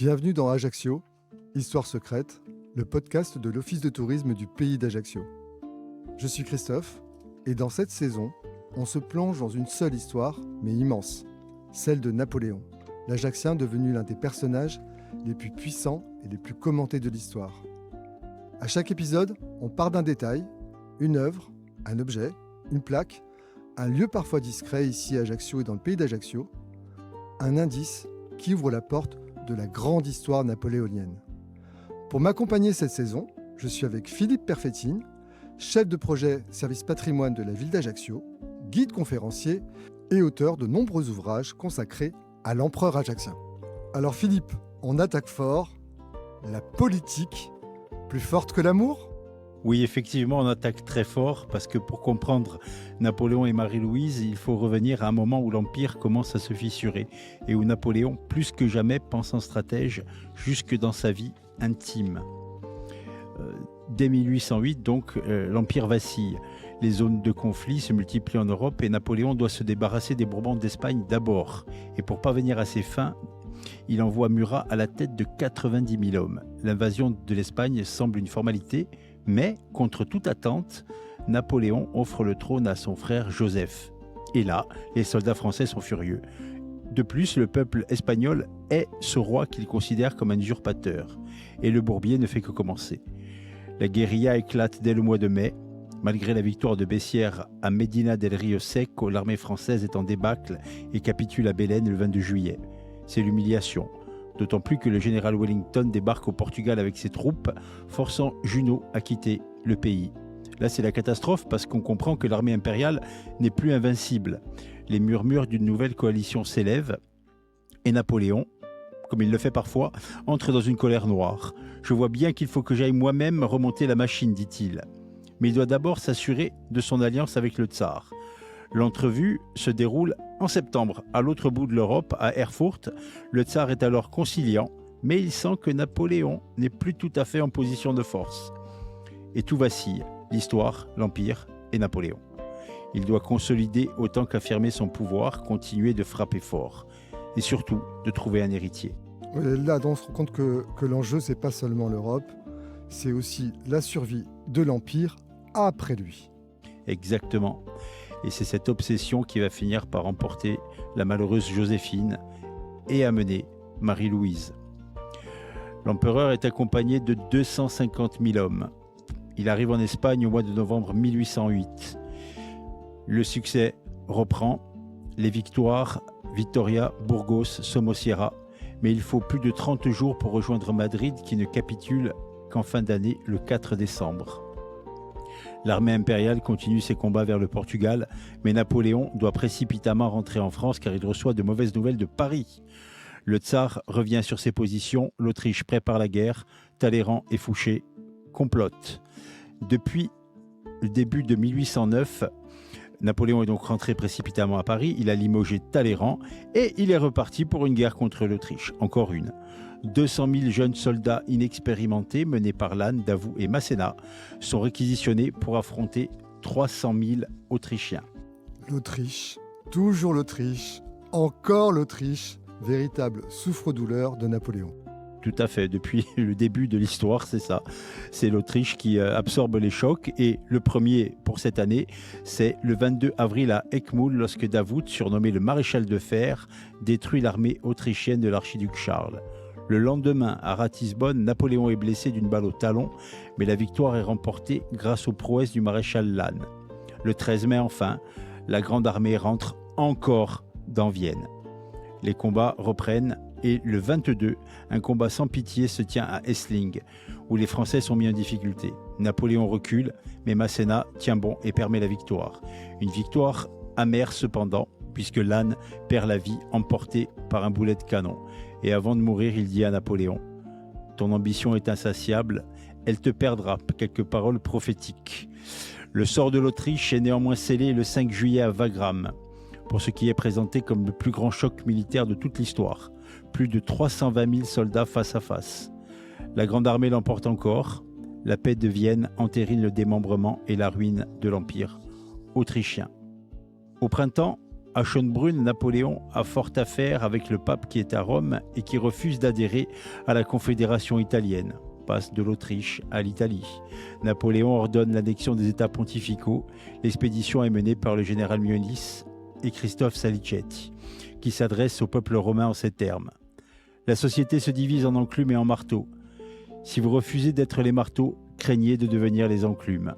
Bienvenue dans Ajaccio, Histoire secrète, le podcast de l'Office de tourisme du pays d'Ajaccio. Je suis Christophe, et dans cette saison, on se plonge dans une seule histoire, mais immense, celle de Napoléon, l'Ajaccien devenu l'un des personnages les plus puissants et les plus commentés de l'histoire. À chaque épisode, on part d'un détail, une œuvre, un objet, une plaque, un lieu parfois discret ici à Ajaccio et dans le pays d'Ajaccio, un indice qui ouvre la porte de la grande histoire napoléonienne. Pour m'accompagner cette saison, je suis avec Philippe Perfettine, chef de projet service patrimoine de la ville d'Ajaccio, guide conférencier et auteur de nombreux ouvrages consacrés à l'empereur ajaccien. Alors Philippe, on attaque fort, la politique, plus forte que l'amour ? Oui, effectivement, on attaque très fort parce que pour comprendre Napoléon et Marie-Louise, il faut revenir à un moment où l'Empire commence à se fissurer et où Napoléon, plus que jamais, pense en stratège jusque dans sa vie intime. Dès 1808, donc, l'Empire vacille. Les zones de conflit se multiplient en Europe et Napoléon doit se débarrasser des Bourbons d'Espagne d'abord. Et pour parvenir à ses fins, il envoie Murat à la tête de 90 000 hommes. L'invasion de l'Espagne semble une formalité, mais, contre toute attente, Napoléon offre le trône à son frère Joseph. Et là, les soldats français sont furieux. De plus, le peuple espagnol hait ce roi qu'il considère comme un usurpateur. Et le bourbier ne fait que commencer. La guérilla éclate dès le mois de mai. Malgré la victoire de Bessières à Medina del Rio Seco, l'armée française est en débâcle et capitule à Belen le 22 juillet. C'est l'humiliation. D'autant plus que le général Wellington débarque au Portugal avec ses troupes, forçant Junot à quitter le pays. Là, c'est la catastrophe parce qu'on comprend que l'armée impériale n'est plus invincible. Les murmures d'une nouvelle coalition s'élèvent et Napoléon, comme il le fait parfois, entre dans une colère noire. « Je vois bien qu'il faut que j'aille moi-même remonter la machine », dit-il. Mais il doit d'abord s'assurer de son alliance avec le tsar. L'entrevue se déroule en septembre. À l'autre bout de l'Europe, à Erfurt, le tsar est alors conciliant, mais il sent que Napoléon n'est plus tout à fait en position de force. Et tout vacille, l'histoire, l'Empire et Napoléon. Il doit consolider autant qu'affirmer son pouvoir, continuer de frapper fort, et surtout de trouver un héritier. Là, on se rend compte que l'enjeu, c'est pas seulement l'Europe, c'est aussi la survie de l'Empire après lui. Exactement. Et c'est cette obsession qui va finir par emporter la malheureuse Joséphine et amener Marie-Louise. L'empereur est accompagné de 250 000 hommes. Il arrive en Espagne au mois de novembre 1808. Le succès reprend. Les victoires, Vitoria, Burgos, Somosierra. Mais il faut plus de 30 jours pour rejoindre Madrid qui ne capitule qu'en fin d'année, le 4 décembre. L'armée impériale continue ses combats vers le Portugal, mais Napoléon doit précipitamment rentrer en France car il reçoit de mauvaises nouvelles de Paris. Le tsar revient sur ses positions, l'Autriche prépare la guerre, Talleyrand et Fouché complotent. Depuis le début de 1809, Napoléon est donc rentré précipitamment à Paris, il a limogé Talleyrand et il est reparti pour une guerre contre l'Autriche, encore une. 200 000 jeunes soldats inexpérimentés menés par Lannes, Davout et Masséna sont réquisitionnés pour affronter 300 000 Autrichiens. L'Autriche, toujours l'Autriche, encore l'Autriche, véritable souffre-douleur de Napoléon. Tout à fait, depuis le début de l'histoire, c'est ça. C'est l'Autriche qui absorbe les chocs et le premier pour cette année, c'est le 22 avril à Eckmühl lorsque Davout, surnommé le maréchal de fer, détruit l'armée autrichienne de l'archiduc Charles. Le lendemain, à Ratisbonne, Napoléon est blessé d'une balle au talon, mais la victoire est remportée grâce aux prouesses du maréchal Lannes. Le 13 mai, enfin, la grande armée rentre encore dans Vienne. Les combats reprennent et le 22, un combat sans pitié se tient à Essling, où les Français sont mis en difficulté. Napoléon recule, mais Masséna tient bon et permet la victoire. Une victoire amère cependant, puisque Lannes perd la vie emporté par un boulet de canon. Et avant de mourir, il dit à Napoléon « Ton ambition est insatiable, elle te perdra », quelques paroles prophétiques. Le sort de l'Autriche est néanmoins scellé le 5 juillet à Wagram, pour ce qui est présenté comme le plus grand choc militaire de toute l'histoire. Plus de 320 000 soldats face à face. La grande armée l'emporte encore. La paix de Vienne entérine le démembrement et la ruine de l'Empire autrichien. Au printemps, À Schönbrunn, Napoléon a fort affaire avec le pape qui est à Rome et qui refuse d'adhérer à la Confédération italienne. Passe de l'Autriche à l'Italie. Napoléon ordonne l'annexion des États pontificaux. L'expédition est menée par le général Mionis et Christophe Salicetti, qui s'adresse au peuple romain en ces termes. La société se divise en enclumes et en marteaux. Si vous refusez d'être les marteaux, craignez de devenir les enclumes.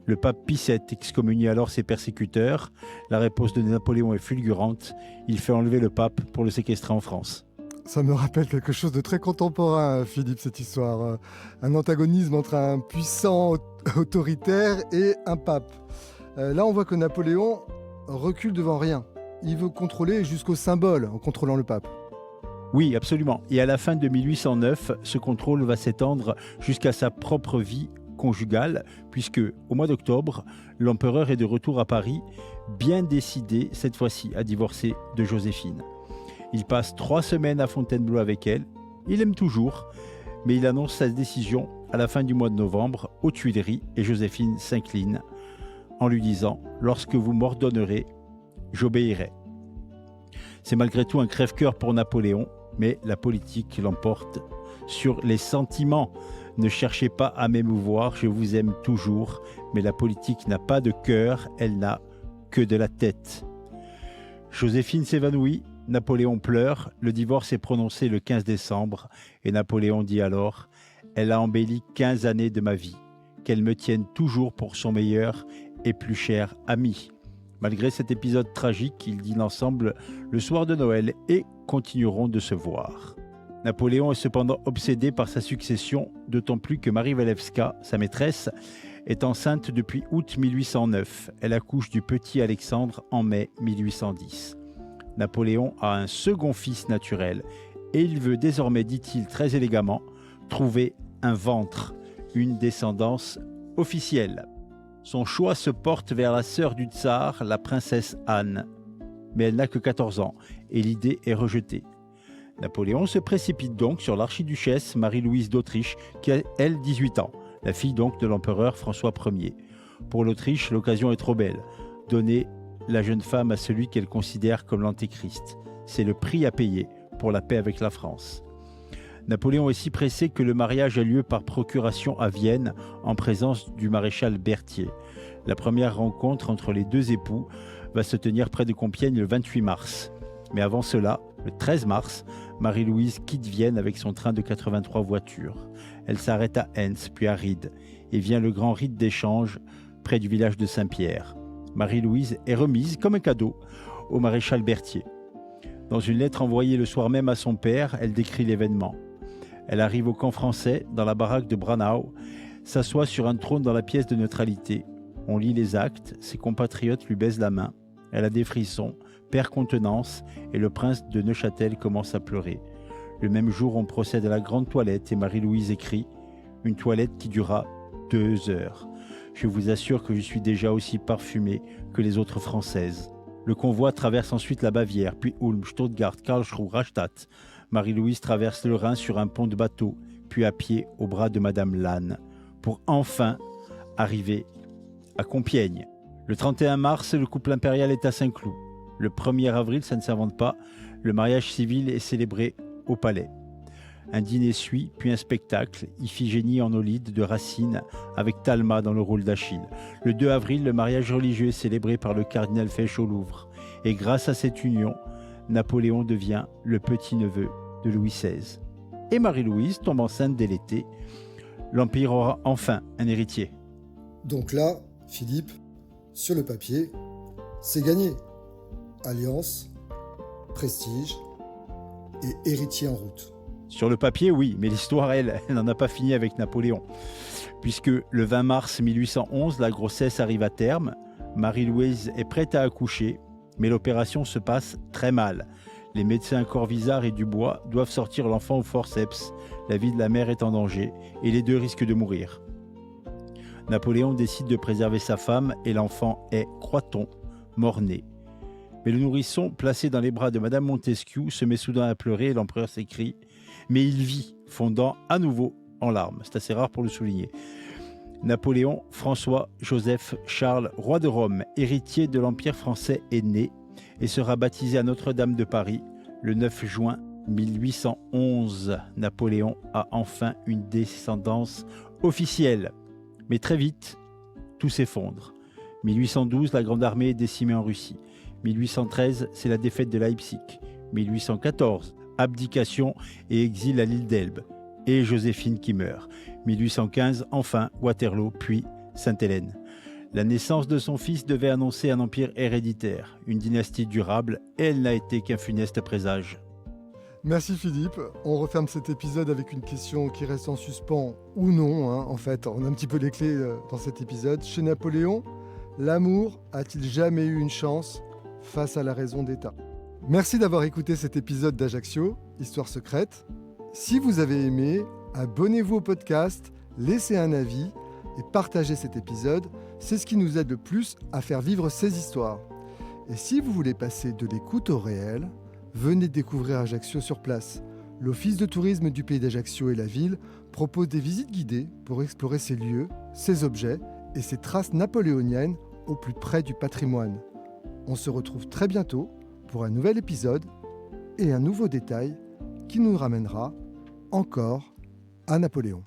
Le pape Pie VII excommunie alors ses persécuteurs. La réponse de Napoléon est fulgurante. Il fait enlever le pape pour le séquestrer en France. Ça me rappelle quelque chose de très contemporain, Philippe, cette histoire. Un antagonisme entre un puissant autoritaire et un pape. Là, on voit que Napoléon recule devant rien. Il veut contrôler jusqu'au symbole en contrôlant le pape. Oui, absolument. Et à la fin de 1809, ce contrôle va s'étendre jusqu'à sa propre vie conjugale, puisque au mois d'octobre, l'empereur est de retour à Paris, bien décidé cette fois-ci à divorcer de Joséphine. Il passe 3 semaines à Fontainebleau avec elle. Il aime toujours, mais il annonce sa décision à la fin du mois de novembre aux Tuileries et Joséphine s'incline en lui disant « Lorsque vous m'ordonnerez, j'obéirai ». C'est malgré tout un crève-cœur pour Napoléon, mais la politique l'emporte sur les sentiments. Ne cherchez pas à m'émouvoir, je vous aime toujours, mais la politique n'a pas de cœur, elle n'a que de la tête. Joséphine s'évanouit, Napoléon pleure, le divorce est prononcé le 15 décembre et Napoléon dit alors « Elle a embelli 15 années de ma vie, qu'elle me tienne toujours pour son meilleur et plus cher ami ». Malgré cet épisode tragique, ils dînent ensemble le soir de Noël et continueront de se voir. Napoléon est cependant obsédé par sa succession, d'autant plus que Marie Walewska, sa maîtresse, est enceinte depuis août 1809. Elle accouche du petit Alexandre en mai 1810. Napoléon a un second fils naturel et il veut désormais, dit-il très élégamment, trouver un ventre, une descendance officielle. Son choix se porte vers la sœur du tsar, la princesse Anne. Mais elle n'a que 14 ans et l'idée est rejetée. Napoléon se précipite donc sur l'archiduchesse Marie-Louise d'Autriche, qui a, elle, 18 ans, la fille donc de l'empereur François Ier. Pour l'Autriche, l'occasion est trop belle. Donner la jeune femme à celui qu'elle considère comme l'antéchrist. C'est le prix à payer pour la paix avec la France. Napoléon est si pressé que le mariage a lieu par procuration à Vienne, en présence du maréchal Berthier. La première rencontre entre les deux époux va se tenir près de Compiègne le 28 mars. Mais avant cela, le 13 mars, Marie-Louise quitte Vienne avec son train de 83 voitures. Elle s'arrête à Hens, puis à Ried, et vient le grand rite d'échange près du village de Saint-Pierre. Marie-Louise est remise comme un cadeau au maréchal Berthier. Dans une lettre envoyée le soir même à son père, elle décrit l'événement. Elle arrive au camp français, dans la baraque de Branau, s'assoit sur un trône dans la pièce de neutralité. On lit les actes, ses compatriotes lui baisent la main. Elle a des frissons, perd contenance et le prince de Neuchâtel commence à pleurer. Le même jour, on procède à la grande toilette et Marie-Louise écrit « Une toilette qui dura 2 heures. Je vous assure que je suis déjà aussi parfumée que les autres françaises. » Le convoi traverse ensuite la Bavière, puis Ulm, Stuttgart, Karlsruhe, Rastatt. Marie-Louise traverse le Rhin sur un pont de bateau, puis à pied au bras de Madame Lannes, pour enfin arriver à Compiègne. Le 31 mars, le couple impérial est à Saint-Cloud. Le 1er avril, ça ne s'invente pas, le mariage civil est célébré au palais. Un dîner suit, puis un spectacle, Iphigénie en Aulide de Racine, avec Talma dans le rôle d'Achille. Le 2 avril, le mariage religieux est célébré par le cardinal Fesch au Louvre. Et grâce à cette union, Napoléon devient le petit-neveu de Louis XVI. Et Marie-Louise tombe enceinte dès l'été. L'Empire aura enfin un héritier. Donc là, Philippe, sur le papier, c'est gagné. Alliance, prestige et héritier en route. Sur le papier, oui, mais l'histoire, elle n'en a pas fini avec Napoléon. Puisque le 20 mars 1811, la grossesse arrive à terme, Marie-Louise est prête à accoucher, mais l'opération se passe très mal. Les médecins Corvisart et Dubois doivent sortir l'enfant au forceps. La vie de la mère est en danger et les deux risquent de mourir. Napoléon décide de préserver sa femme et l'enfant est, croit-on, mort-né. Mais le nourrisson, placé dans les bras de Madame Montesquieu, se met soudain à pleurer et l'empereur s'écrie « Mais il vit !» fondant à nouveau en larmes. C'est assez rare pour le souligner. Napoléon, François, Joseph, Charles, roi de Rome, héritier de l'Empire français, est né. et sera baptisé à Notre-Dame de Paris le 9 juin 1811. Napoléon a enfin une descendance officielle. Mais très vite, tout s'effondre. 1812, la Grande Armée est décimée en Russie. 1813, c'est la défaite de Leipzig. 1814, abdication et exil à l'île d'Elbe. Et Joséphine qui meurt. 1815, enfin, Waterloo, puis Sainte-Hélène. La naissance de son fils devait annoncer un empire héréditaire, une dynastie durable, et elle n'a été qu'un funeste présage. Merci Philippe. On referme cet épisode avec une question qui reste en suspens ou non. En fait, on a un petit peu les clés dans cet épisode. Chez Napoléon, l'amour a-t-il jamais eu une chance face à la raison d'État ? Merci d'avoir écouté cet épisode d'Ajaccio, Histoire secrète. Si vous avez aimé, abonnez-vous au podcast, laissez un avis et partagez cet épisode. C'est ce qui nous aide le plus à faire vivre ces histoires. Et si vous voulez passer de l'écoute au réel, venez découvrir Ajaccio sur place. L'Office de tourisme du pays d'Ajaccio et la ville propose des visites guidées pour explorer ces lieux, ces objets et ces traces napoléoniennes au plus près du patrimoine. On se retrouve très bientôt pour un nouvel épisode et un nouveau détail qui nous ramènera encore à Napoléon.